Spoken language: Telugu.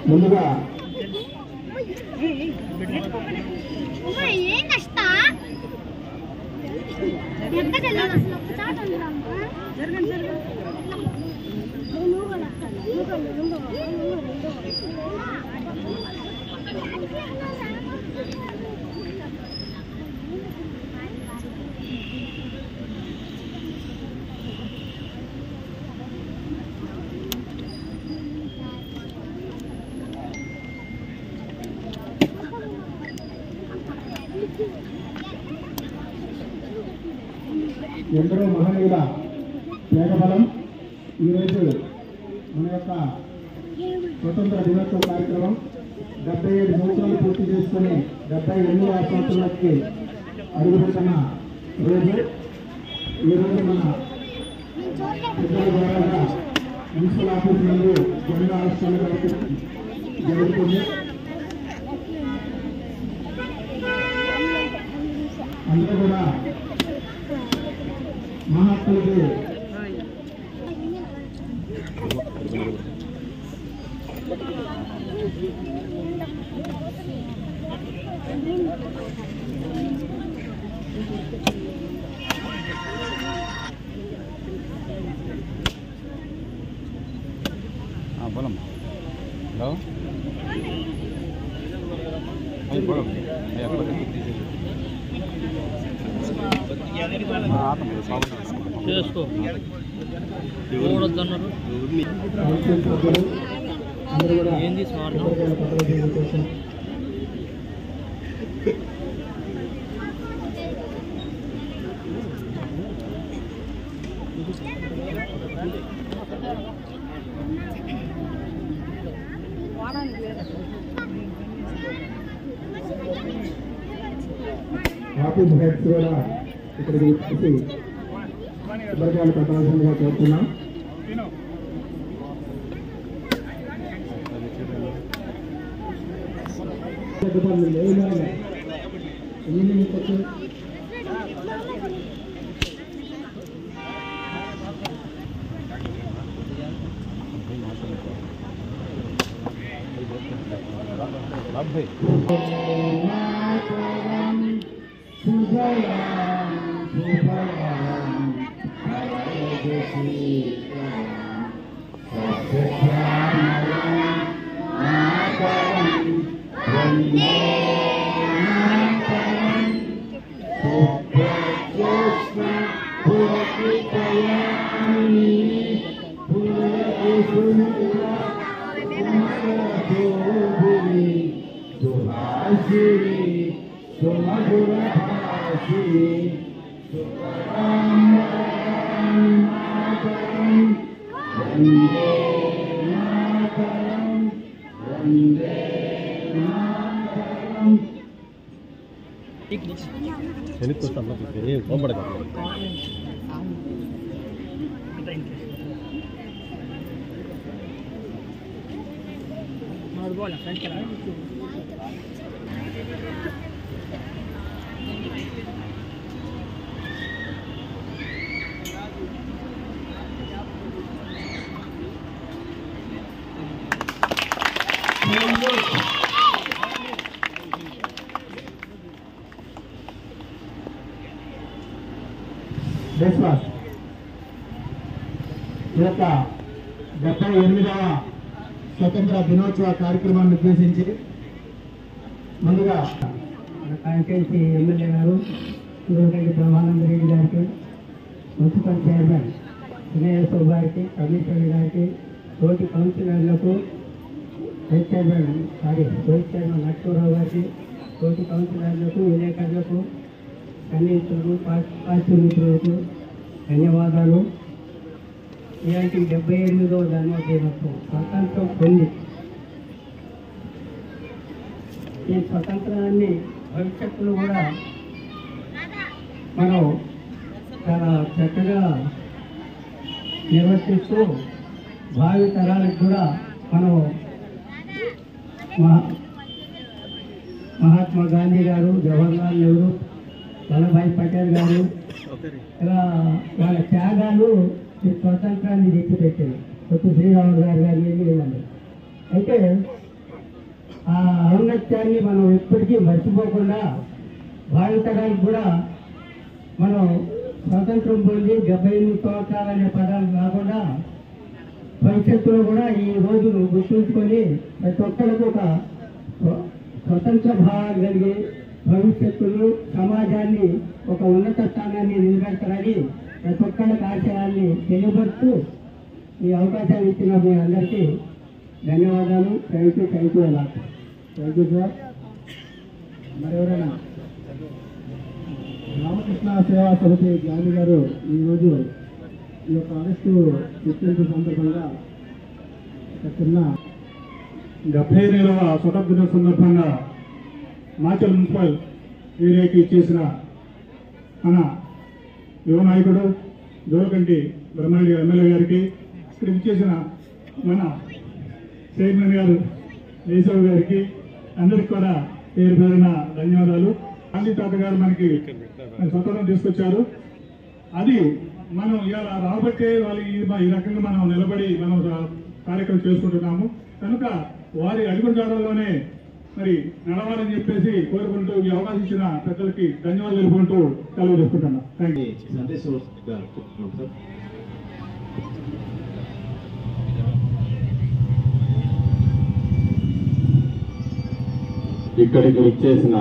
ముందుగా ఎందరో మహనీయుల త్యాగఫలం ఈరోజు మన యొక్క స్వతంత్ర దినోత్సవ కార్యక్రమం 77 సంవత్సరాలు పూర్తి చేసుకుని 78వ సంవత్సరానికి అడుగుపెడుతున్న రోజు ఈరోజు మన పెద్దల ద్వారా మున్సిపల్ ఆఫీస్ నందు జెండా ఆవిష్కరణ జరుగుతుంది. అందరూ కూడా మహాత్ములకి बोलम हेलो बोलम చేసుకో ఏంది స్వార్థం ఆఫీస్ హెడ్స్ కూడా ఇక్కడికి వచ్చి శుభ్రకాలు కట్టాల్సిందిగా కోరుతున్నాం. దేశవాస్ ఈ యొక్క 78వ స్వతంత్ర దినోత్సవ కార్యక్రమాన్ని ఉద్దేశించి ముందుగా కాన్స్టిట్యూన్సీ ఎమ్మెల్యే గారు సూర్యరెడ్డి బ్రహ్మానందరెడ్డి గారికి, మున్సిపల్ చైర్మన్ వినయ్ గారికి, కమిషనర్ గారికి, తోటి కౌన్సిలర్లకు, వైస్ చైర్మన్ నరసింహరావు గారికి, తోటి కౌన్సిలర్లకు, విలేకరులకు, కన్నీసులకు, పార్టీ మిత్రులకు ధన్యవాదాలు. ఇలాంటి 78వ జన్మదినోత్సవం స్వతంత్రం పొంది స్వతంత్రాన్ని భవిష్యత్తులో కూడా మనం చాలా చక్కగా నిర్వర్తిస్తూ భావి తరాలకు కూడా మనం మహాత్మా గాంధీ గారు, జవహర్లాల్ నెహ్రూ, వల్లభాయ్ పటేల్ గారు ఇలా వాళ్ళ త్యాగాలు ఈ స్వతంత్రాన్ని తెచ్చిపెట్టారు. కొత్త శ్రీరాములు గారు కానీ వీళ్ళందరూ. అయితే ఆ ఔన్నత్యాన్ని మనం ఎప్పటికీ మర్చిపోకుండా భావితరానికి కూడా మనం స్వాతంత్రం పొంది 78 సంవత్సరాలు అనే పదాలు కాకుండా భవిష్యత్తులో కూడా ఈ రోజును గుర్తుంచుకొని ప్రతి ఒక్కరికి ఒక స్వతంత్ర భావాలు కలిగి భవిష్యత్తులో సమాజాన్ని ఒక ఉన్నత స్థానాన్ని నిలబెడతారని ప్రతి ఒక్కరికి ఆశయాన్ని తెలియబడుతూ ఈ అవకాశాన్ని ఇచ్చిన మీ అందరికీ ధన్యవాదాలు. థ్యాంక్ యూ అలా. Thank you sir. మరెవరైనా రామకృష్ణ సేవా సమితి గాంధీ గారు ఈరోజు ఈ యొక్క అరెస్టు గుర్తింపు సందర్భంగా ఒక చిన్న 75వ స్వతంత్ర దిన సందర్భంగా మాచల్ మున్సిపల్ ఏరియాకి చేసిన మన యువ నాయకుడు జోలకంటి బ్రహ్మారెడ్డి ఎమ్మెల్యే గారికి, ఇక్కడ ఇచ్చేసిన మన చైర్మన్ గారు కేశవ్ గారికి అందరికి కూడా పేరు పేరున ధన్యవాదాలు. గాంధీ తాత గారు మనకి స్వతంత్రం తీసుకొచ్చారు. అది మనం ఇవాళ రాబట్టే వాళ్ళు ఈ రకంగా మనం నిలబడి మనం కార్యక్రమం చేసుకుంటున్నాము. కనుక వారి అడుగుజాడల్లోనే మరి నడవాలని చెప్పేసి కోరుకుంటూ ఈ అవకాశం ఇచ్చిన పెద్దలకి ధన్యవాదాలు తెలుపుకుంటూ సెలవు చేసుకుంటున్నాం. Thank you. ఇక్కడికి వచ్చేసిన